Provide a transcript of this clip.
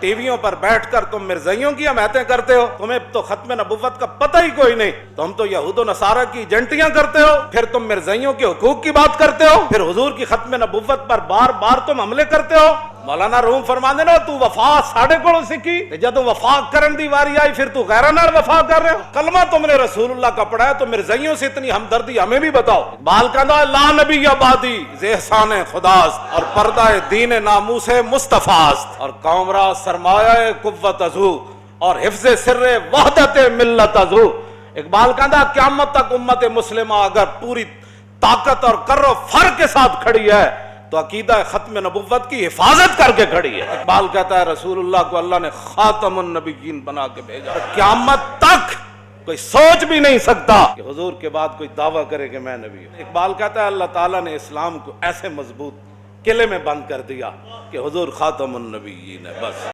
ٹیویوں پر بیٹھ کر تم مرزائیوں کی حمایتیں کرتے ہو، تمہیں تو ختم نبوت کا پتہ ہی کوئی نہیں، تم تو یہود و نصارہ کی ایجنٹیاں کرتے ہو، پھر تم مرزائیوں کے حقوق کی بات کرتے ہو، پھر حضور کی ختم نبوت پر بار بار تم حملے کرتے ہو۔ مولانا روم فرماندے نا تو وفا ساڑھے کوڑوں سیکھی، جب وفا کرن دی واری آئی پھر تو غیرہ نال وفا کر رہے ہو۔ کلمہ تم نے رسول اللہ کا پڑھا ہے تو مرزائیوں سے اتنی ہمدردی ہمیں بھی بتاؤ۔ اقبال کہتا ہے لا نبی آبادی ز احسان خداست، اور پردہ دین ناموس مصطفیٰست، اور قوم را سرمایہ قوت ازو، اور حفظ سر وحدت ملت ازو۔ اقبال کہتا ہے قیامت تک امت مسلمہ اگر پوری طاقت اور کر و فر کے ساتھ کھڑی ہے تو عقیدہ ختم نبوت کی حفاظت کر کے کھڑی ہے۔ اقبال کہتا ہے رسول اللہ کو اللہ نے خاتم النبیین بنا کے بھیجا، قیامت تک کوئی سوچ بھی نہیں سکتا کہ حضور کے بعد کوئی دعویٰ کرے کہ میں نبی ہوں۔ اقبال کہتا ہے اللہ تعالیٰ نے اسلام کو ایسے مضبوط قلعے میں بند کر دیا کہ حضور خاتم النبیین ہے، بس۔